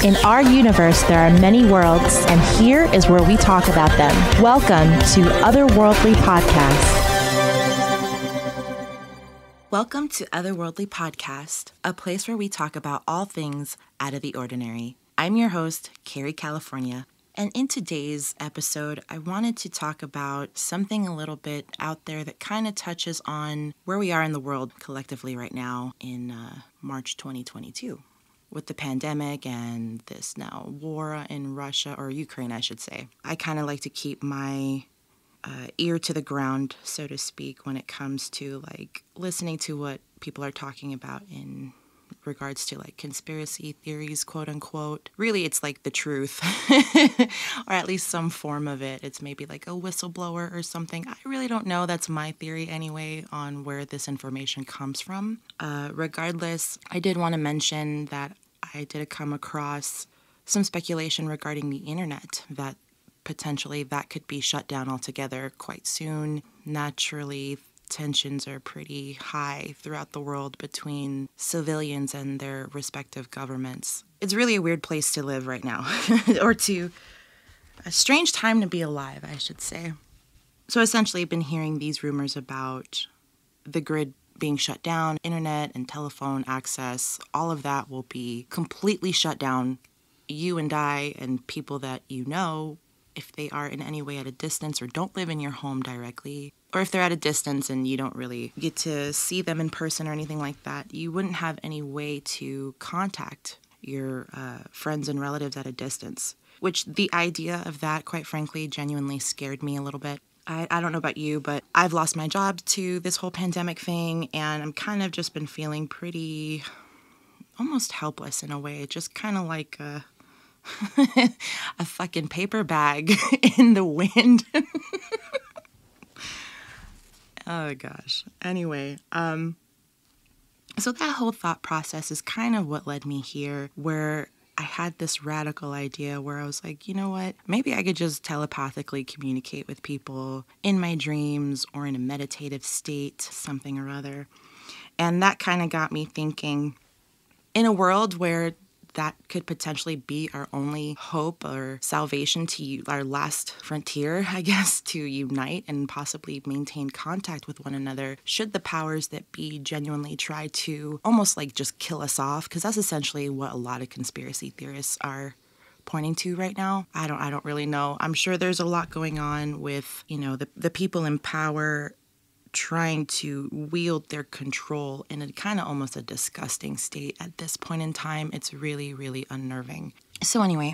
In our universe, there are many worlds, and here is where we talk about them. Welcome to Otherworldly Podcast. Welcome to Otherworldly Podcast, a place where we talk about all things out of the ordinary. I'm your host, Carrie California, and in today's episode, I wanted to talk about something a little bit out there that kind of touches on where we are in the world collectively right now in March 2022. With the pandemic and this now war in Russia, or Ukraine, I should say. I kind of like to keep my ear to the ground, so to speak, when it comes to like listening to what people are talking about in regards to like conspiracy theories, quote unquote. Really, it's like the truth, or at least some form of it. It's maybe like a whistleblower or something. I really don't know. That's my theory anyway on where this information comes from. Regardless, I did want to mention that I did come across some speculation regarding the internet that potentially that could be shut down altogether quite soon. Naturally, tensions are pretty high throughout the world between civilians and their respective governments. It's really a weird place to live right now, or a strange time to be alive, I should say. So essentially, I've been hearing these rumors about the grid being shut down, internet and telephone access, all of that will be completely shut down. You and I and people that you know, if they are in any way at a distance or don't live in your home directly, or if they're at a distance and you don't really get to see them in person or anything like that, you wouldn't have any way to contact your friends and relatives at a distance, which the idea of that, quite frankly, genuinely scared me a little bit. I don't know about you, but I've lost my job to this whole pandemic thing, and I'm kind of just been feeling pretty almost helpless in a way, just kind of like a fucking paper bag in the wind. Oh gosh. Anyway, so that whole thought process is kind of what led me here, where I had this radical idea where I was like, you know what, maybe I could just telepathically communicate with people in my dreams or in a meditative state, something or other. And that kind of got me thinking, in a world where that could potentially be our only hope or salvation to our last frontier, I guess, to unite and possibly maintain contact with one another, should the powers that be genuinely try to almost like just kill us off, because that's essentially what a lot of conspiracy theorists are pointing to right now. I don't really know. I'm sure there's a lot going on with, the people in power trying to wield their control in a kind of almost a disgusting state at this point in time. It's really, really unnerving. So anyway,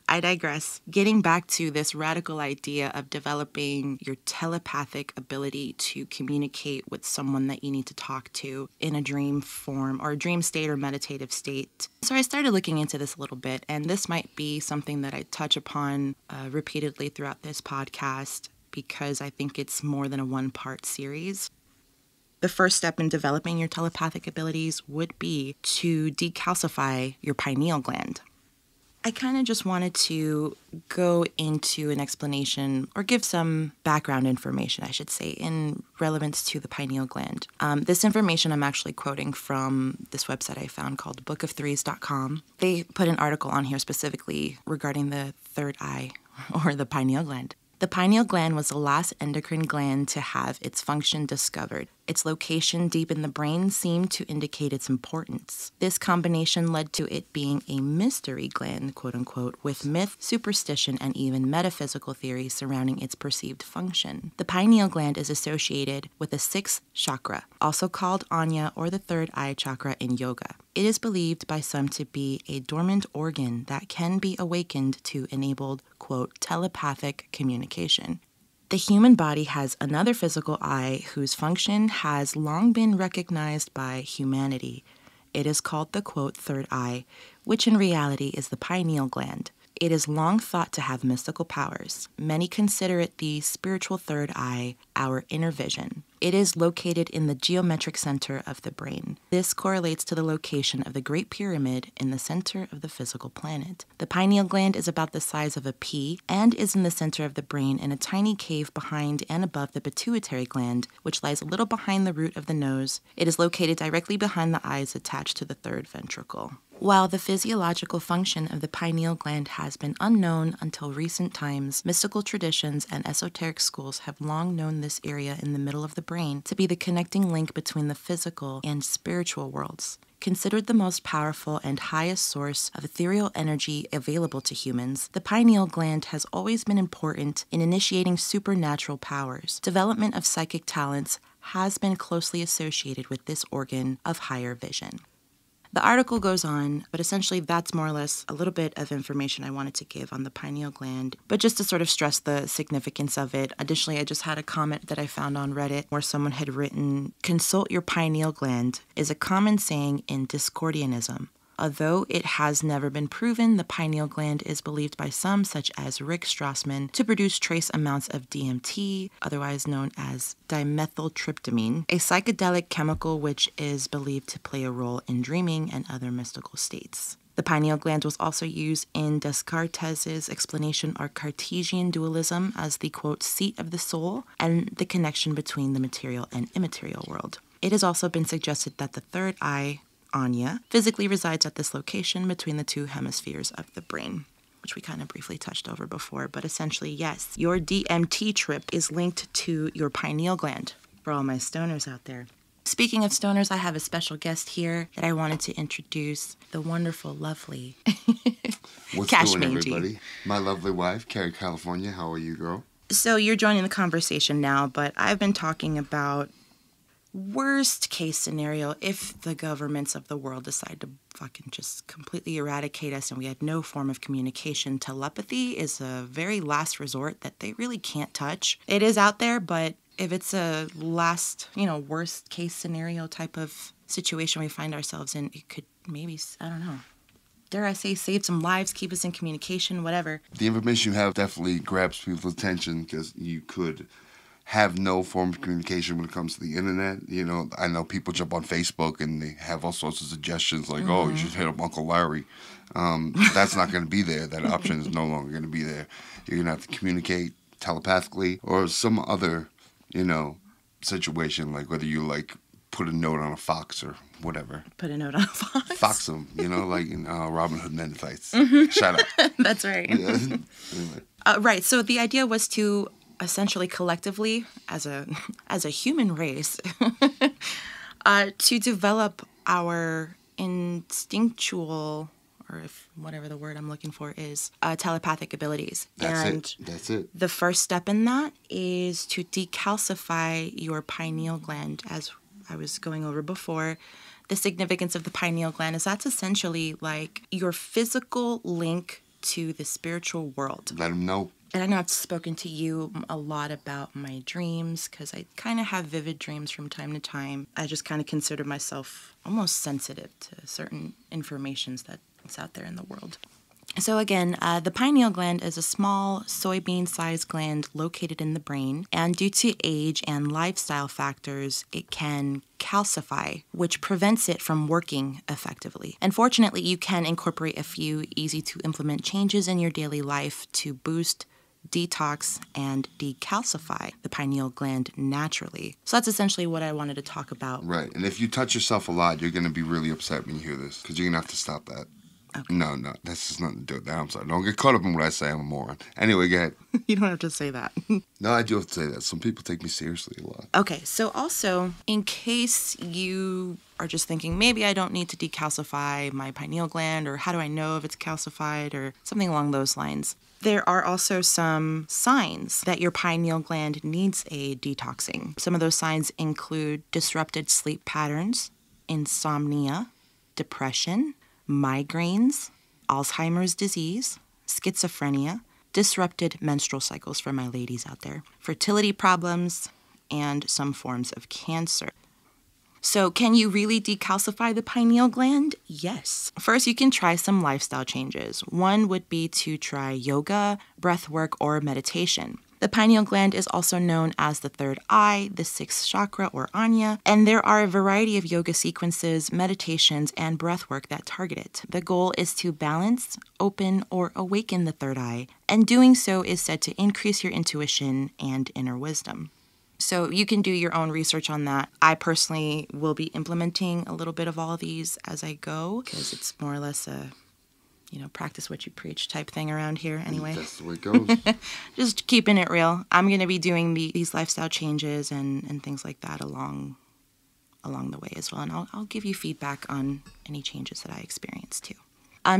I digress. Getting back to this radical idea of developing your telepathic ability to communicate with someone that you need to talk to in a dream form or a dream state or meditative state. So I started looking into this a little bit, and this might be something that I touch upon repeatedly throughout this podcast, because I think it's more than a one-part series. The first step in developing your telepathic abilities would be to decalcify your pineal gland. I kind of just wanted to go into an explanation or give some background information, I should say, in relevance to the pineal gland. This information I'm actually quoting from this website I found called bookofthrees.com. They put an article on here specifically regarding the third eye, or the pineal gland. The pineal gland was the last endocrine gland to have its function discovered. Its location deep in the brain seemed to indicate its importance. This combination led to it being a mystery gland, quote unquote, with myth, superstition, and even metaphysical theories surrounding its perceived function. The pineal gland is associated with the sixth chakra, also called Anya or the third eye chakra in yoga. It is believed by some to be a dormant organ that can be awakened to enable, quote, telepathic communication. The human body has another physical eye whose function has long been recognized by humanity. It is called the, quote, third eye, which in reality is the pineal gland. It is long thought to have mystical powers. Many consider it the spiritual third eye, our inner vision. It is located in the geometric center of the brain. This correlates to the location of the Great Pyramid in the center of the physical planet. The pineal gland is about the size of a pea and is in the center of the brain in a tiny cave behind and above the pituitary gland, which lies a little behind the root of the nose. It is located directly behind the eyes attached to the third ventricle. While the physiological function of the pineal gland has been unknown until recent times, mystical traditions and esoteric schools have long known this area in the middle of the brain to be the connecting link between the physical and spiritual worlds. Considered the most powerful and highest source of ethereal energy available to humans, the pineal gland has always been important in initiating supernatural powers. Development of psychic talents has been closely associated with this organ of higher vision. The article goes on, but essentially that's more or less a little bit of information I wanted to give on the pineal gland, but just to sort of stress the significance of it. Additionally, I just had a comment that I found on Reddit where someone had written, "Consult your pineal gland" is a common saying in Discordianism. Although it has never been proven, the pineal gland is believed by some, such as Rick Strassman, to produce trace amounts of DMT, otherwise known as dimethyltryptamine, a psychedelic chemical which is believed to play a role in dreaming and other mystical states. The pineal gland was also used in Descartes' explanation of Cartesian dualism as the, quote, seat of the soul and the connection between the material and immaterial world. It has also been suggested that the third eye, Anya, physically resides at this location between the two hemispheres of the brain, which we kind of briefly touched over before. But essentially, yes, your DMT trip is linked to your pineal gland for all my stoners out there. Speaking of stoners, I have a special guest here that I wanted to introduce, the wonderful, lovely What's Cash doing, Mangy. everybody? My lovely wife, Carrie, California. How are you, girl? So you're joining the conversation now, but I've been talking about worst case scenario if the governments of the world decide to fucking just completely eradicate us and we had no form of communication. Telepathy is a very last resort that they really can't touch. It is out there, but if it's a last, worst case scenario type of situation we find ourselves in, it could maybe, I don't know, dare I say, save some lives, keep us in communication, whatever. The information you have definitely grabs people's attention because you could have no form of communication when it comes to the internet. I know people jump on Facebook and they have all sorts of suggestions like, oh, you should hit up Uncle Larry. That's not going to be there. That option is no longer going to be there. You're going to have to communicate telepathically or some other, situation, like whether you put a note on a fox or whatever. Put a note on a fox? Fox them, like in Robin Hood Men in Tights. Shout out. That's right. Yeah. Anyway. Right, so the idea was to essentially collectively, as a human race, to develop our instinctual, or if whatever the word I'm looking for is, telepathic abilities. That's it. The first step in that is to decalcify your pineal gland. As I was going over before, the significance of the pineal gland is that's essentially like your physical link to the spiritual world. Let them know. And I know I've spoken to you a lot about my dreams because I kind of have vivid dreams from time to time. I just kind of consider myself almost sensitive to certain informations that's out there in the world. So again, the pineal gland is a small soybean-sized gland located in the brain, and due to age and lifestyle factors, it can calcify, which prevents it from working effectively. And fortunately, you can incorporate a few easy-to-implement changes in your daily life to boost, detox, and decalcify the pineal gland naturally. So that's essentially what I wanted to talk about. Right, and if you touch yourself a lot, you're going to be really upset when you hear this, because you're going to have to stop that. Okay. No, that's just nothing to do with that. I'm sorry. Don't get caught up in what I say. I'm a moron. Anyway, go ahead. You don't have to say that. No, I do have to say that. Some people take me seriously a lot. Okay, so also, in case you are just thinking, maybe I don't need to decalcify my pineal gland, or how do I know if it's calcified, or something along those lines, there are also some signs that your pineal gland needs a detoxing. Some of those signs include disrupted sleep patterns, insomnia, depression, migraines, Alzheimer's disease, schizophrenia, disrupted menstrual cycles for my ladies out there, fertility problems, and some forms of cancer. So can you really decalcify the pineal gland? Yes. First, you can try some lifestyle changes. One would be to try yoga, breath work, or meditation. The pineal gland is also known as the third eye, the sixth chakra, or Anya, and there are a variety of yoga sequences, meditations, and breath work that target it. The goal is to balance, open, or awaken the third eye, and doing so is said to increase your intuition and inner wisdom. So you can do your own research on that. I personally will be implementing a little bit of all of these as I go because it's more or less a, practice what you preach type thing around here anyway. That's the way it goes. Just keeping it real. I'm going to be doing these lifestyle changes and things like that along the way as well. And I'll give you feedback on any changes that I experience too.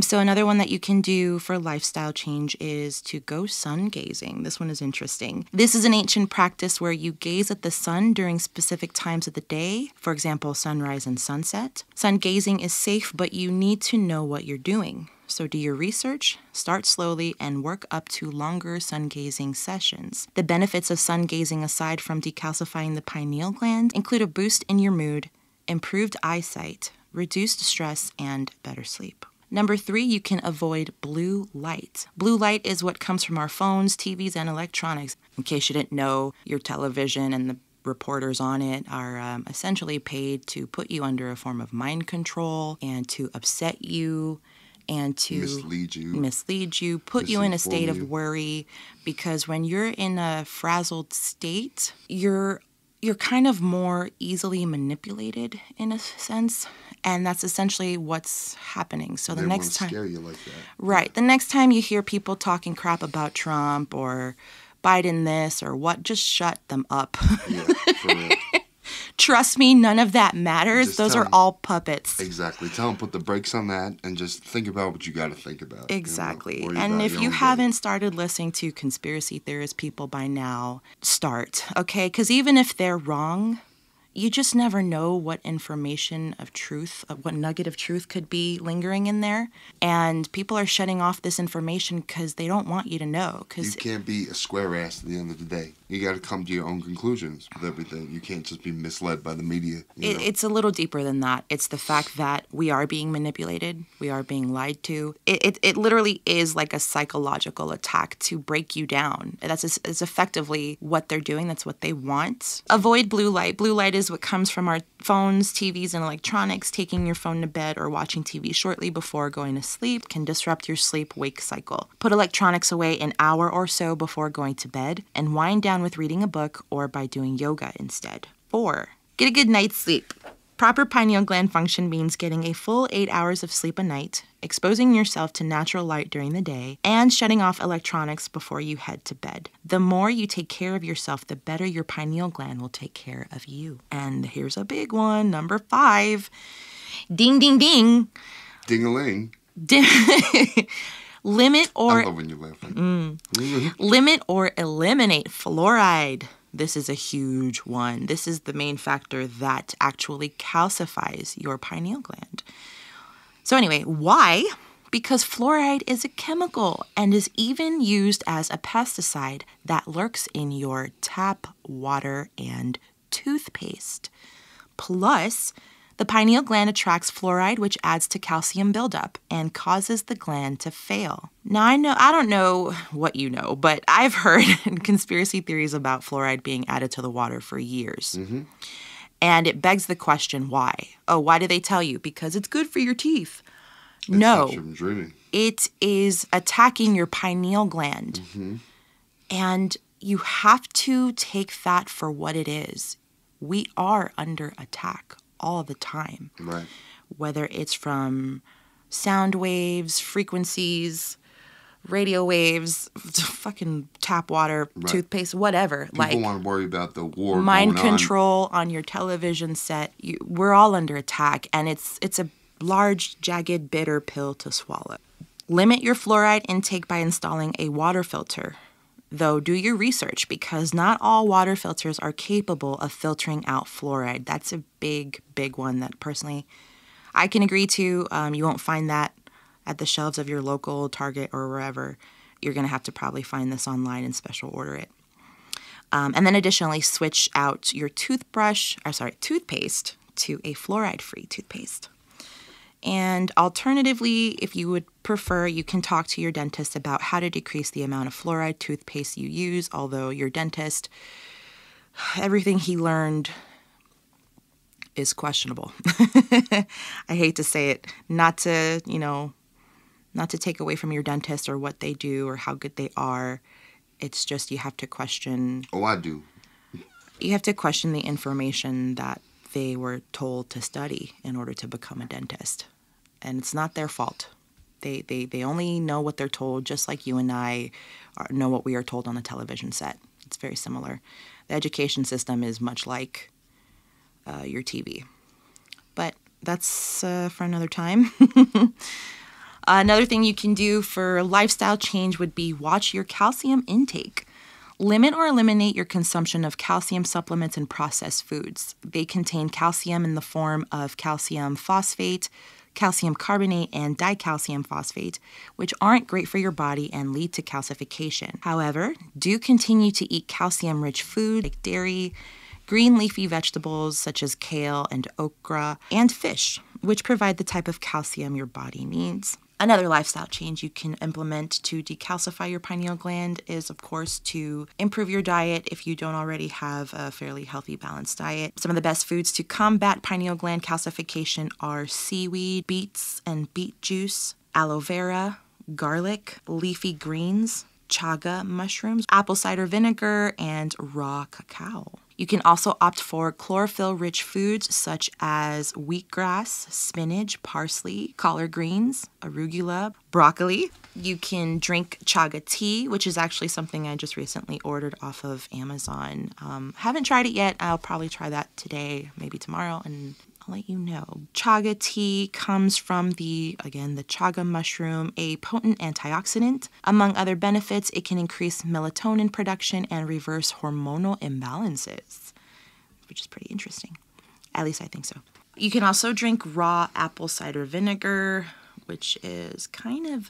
So another one that you can do for lifestyle change is to go sun gazing. This one is interesting. This is an ancient practice where you gaze at the sun during specific times of the day. For example, sunrise and sunset. Sun gazing is safe, but you need to know what you're doing. So do your research, start slowly, and work up to longer sun gazing sessions. The benefits of sun gazing aside from decalcifying the pineal gland include a boost in your mood, improved eyesight, reduced stress, and better sleep. Number 3, you can avoid blue light. Blue light is what comes from our phones, TVs, and electronics. In case you didn't know, your television and the reporters on it are essentially paid to put you under a form of mind control and to upset you and to mislead you, put you in a state of worry, because when you're in a frazzled state, you're kind of more easily manipulated in a sense, and that's essentially what's happening. So the next time, scare you like that. Right. The next time you hear people talking crap about Trump or Biden this or what, just shut them up. Yeah, for real. Trust me, none of that matters. Those are all puppets. Exactly. Tell them put the brakes on that and just think about what you got to think about. Exactly. And if you haven't started listening to conspiracy theorist people by now, start, okay? Because even if they're wrong, you just never know what information of truth, what nugget of truth could be lingering in there. And people are shutting off this information because they don't want you to know. You can't be a square ass at the end of the day. You got to come to your own conclusions with everything. You can't just be misled by the media. It's a little deeper than that. It's the fact that we are being manipulated. We are being lied to. It literally is like a psychological attack to break you down. It's effectively what they're doing. That's what they want. Avoid blue light. Blue light is what comes from our phones, TVs, and electronics. Taking your phone to bed or watching TV shortly before going to sleep can disrupt your sleep-wake cycle. Put electronics away an hour or so before going to bed and wind down with reading a book or by doing yoga instead. 4. Get a good night's sleep. Proper pineal gland function means getting a full 8 hours of sleep a night, exposing yourself to natural light during the day, and shutting off electronics before you head to bed. The more you take care of yourself, the better your pineal gland will take care of you. And here's a big one, number 5. Ding, ding, ding. Ding-a-ling. Limit or... I love when you're laughing. Limit or eliminate fluoride. This is a huge one. This is the main factor that actually calcifies your pineal gland. So anyway, why? Because fluoride is a chemical and is even used as a pesticide that lurks in your tap water and toothpaste. Plus, the pineal gland attracts fluoride, which adds to calcium buildup and causes the gland to fail. Now, I don't know what you know, but I've heard conspiracy theories about fluoride being added to the water for years. Mm-hmm. And it begs the question, why? Oh, why do they tell you? Because it's good for your teeth. No, it is attacking your pineal gland. Mm-hmm. And you have to take that for what it is. We are under attack all the time. Right. Whether it's from sound waves, frequencies, radio waves, fucking tap water, right. Toothpaste, whatever. People want to worry about the war mind control on your television set. We're all under attack, and it's a large, jagged, bitter pill to swallow. Limit your fluoride intake by installing a water filter. Though do your research, because not all water filters are capable of filtering out fluoride. That's a big, big one that personally I can agree to. You won't find that at the shelves of your local Target or wherever. You're going to have to probably find this online and special order it. And then additionally, switch out your toothpaste to a fluoride-free toothpaste. And alternatively, if you would prefer, you can talk to your dentist about how to decrease the amount of fluoride toothpaste you use, although your dentist, everything he learned is questionable. I hate to say it, not to take away from your dentist or what they do or how good they are. It's just you have to question. Oh, I do. You have to question the information that they were told to study in order to become a dentist. And it's not their fault. They only know what they're told, just like you and I know what we are told on the television set. It's very similar. The education system is much like your TV. But that's for another time. Another thing you can do for lifestyle change would be watch your calcium intake. Limit or eliminate your consumption of calcium supplements and processed foods. They contain calcium in the form of calcium phosphate, calcium carbonate, and dicalcium phosphate, which aren't great for your body and lead to calcification. However, do continue to eat calcium-rich food like dairy, green leafy vegetables such as kale and okra, and fish, which provide the type of calcium your body needs. Another lifestyle change you can implement to decalcify your pineal gland is, of course, to improve your diet if you don't already have a fairly healthy, balanced diet. Some of the best foods to combat pineal gland calcification are seaweed, beets and beet juice, aloe vera, garlic, leafy greens, chaga mushrooms, apple cider vinegar, and raw cacao. You can also opt for chlorophyll-rich foods such as wheatgrass, spinach, parsley, collard greens, arugula, broccoli. You can drink chaga tea, which is actually something I just recently ordered off of Amazon. Haven't tried it yet. I'll probably try that today, maybe tomorrow, and I'll let you know. Chaga tea comes from the chaga mushroom, a potent antioxidant. Among other benefits, it can increase melatonin production and reverse hormonal imbalances, which is pretty interesting. At least I think so. You can also drink raw apple cider vinegar, which is kind of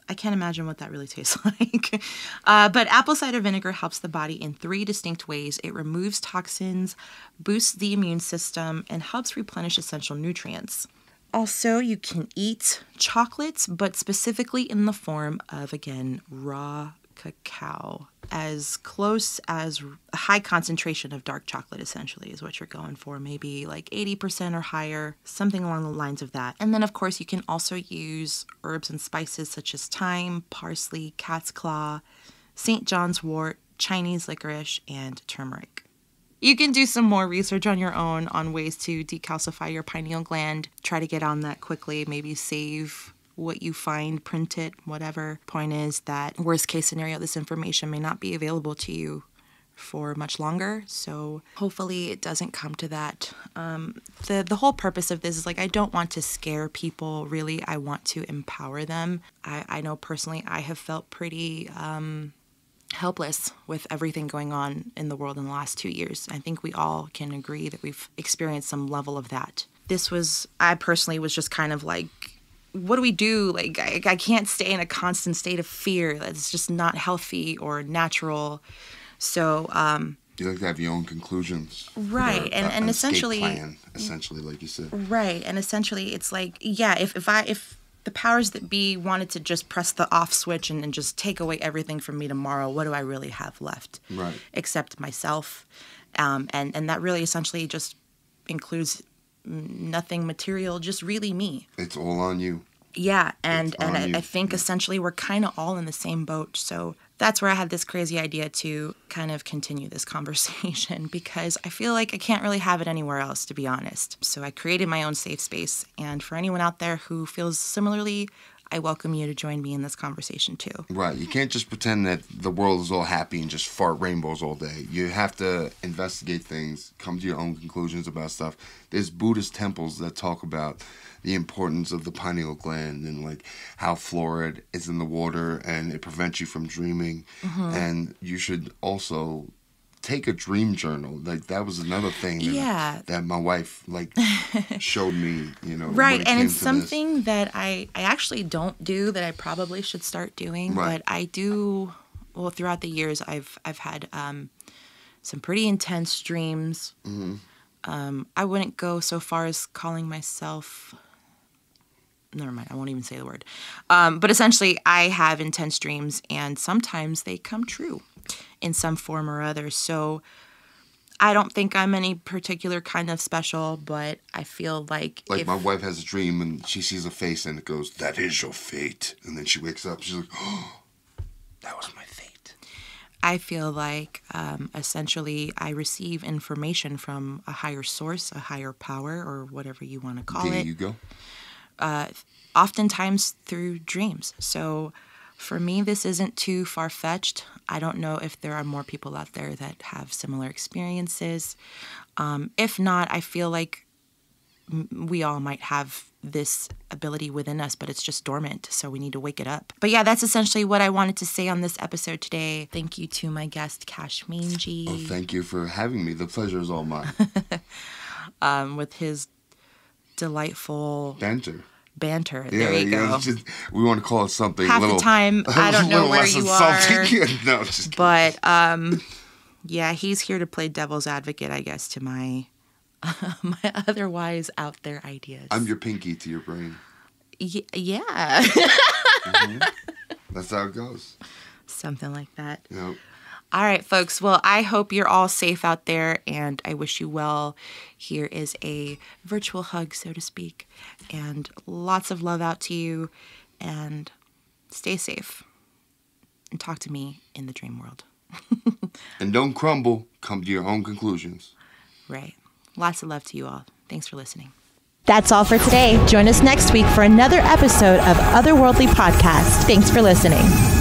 I can't imagine what that really tastes like. But apple cider vinegar helps the body in 3 distinct ways. It removes toxins, boosts the immune system, and helps replenish essential nutrients. Also, you can eat chocolates, but specifically in the form of, again, raw cacao. As close as a high concentration of dark chocolate, essentially, is what you're going for. Maybe like 80% or higher, something along the lines of that. And then, of course, you can also use herbs and spices such as thyme, parsley, cat's claw, St. John's wort, Chinese licorice, and turmeric. You can do some more research on your own on ways to decalcify your pineal gland. Try to get on that quickly, maybe save what you find, print it, whatever. Point is that worst case scenario, this information may not be available to you for much longer. So hopefully it doesn't come to that. The whole purpose of this is I don't want to scare people, really. I want to empower them. I know personally I have felt pretty helpless with everything going on in the world in the last 2 years. I think we all can agree that we've experienced some level of that. I personally was just kind of like, what do we do? I can't stay in a constant state of fear. That's just not healthy or natural. So you like to have your own conclusions, right? And essentially, plan, essentially, like you said, right? And essentially, it's like, yeah, if the powers that be wanted to just press the off switch and just take away everything from me tomorrow, what do I really have left? Right. Except myself, and that really essentially just includes nothing material, just really me. It's all on you. Yeah, and I think essentially we're kind of all in the same boat. So that's where I had this crazy idea to kind of continue this conversation, because I feel like I can't really have it anywhere else, to be honest. So I created my own safe space. And for anyone out there who feels similarly, I welcome you to join me in this conversation too. Right. You can't just pretend that the world is all happy and just fart rainbows all day. You have to investigate things, come to your own conclusions about stuff. There's Buddhist temples that talk about the importance of the pineal gland and how fluoride is in the water and it prevents you from dreaming. Mm-hmm. And you should also take a dream journal. That was another thing that my wife showed me, Right, and it's something that I actually don't do that I probably should start doing. Right. But I do. Well, throughout the years, I've had some pretty intense dreams. Mm-hmm. I wouldn't go so far as calling myself. Never mind, I won't even say the word. But essentially, I have intense dreams, and sometimes they come true in some form or other. So I don't think I'm any particular kind of special, but I feel like my wife has a dream, and she sees a face, and it goes, "That is your fate." And then she wakes up, she's like, "Oh, that was my fate." I feel like essentially I receive information from a higher source, a higher power, or whatever you want to call it. There you go. Oftentimes through dreams. So for me, this isn't too far-fetched. I don't know if there are more people out there that have similar experiences. If not, I feel like we all might have this ability within us, but it's just dormant, so we need to wake it up. But yeah, that's essentially what I wanted to say on this episode today. Thank you to my guest, Cash Mangy. Oh, thank you for having me. The pleasure is all mine. With his delightful Banter. There you go. Just, we want to call it something. Half the time, I don't know where you are. No, just but yeah, he's here to play devil's advocate, I guess, to my my otherwise out there ideas. I'm your pinky to your brain. Yeah. Mm-hmm. That's how it goes. Something like that. Yep. All right, folks. Well, I hope you're all safe out there, and I wish you well. Here is a virtual hug, so to speak, and lots of love out to you, and stay safe, and talk to me in the dream world. And don't crumble. Come to your own conclusions. Right. Lots of love to you all. Thanks for listening. That's all for today. Join us next week for another episode of Otherworldly Podcast. Thanks for listening.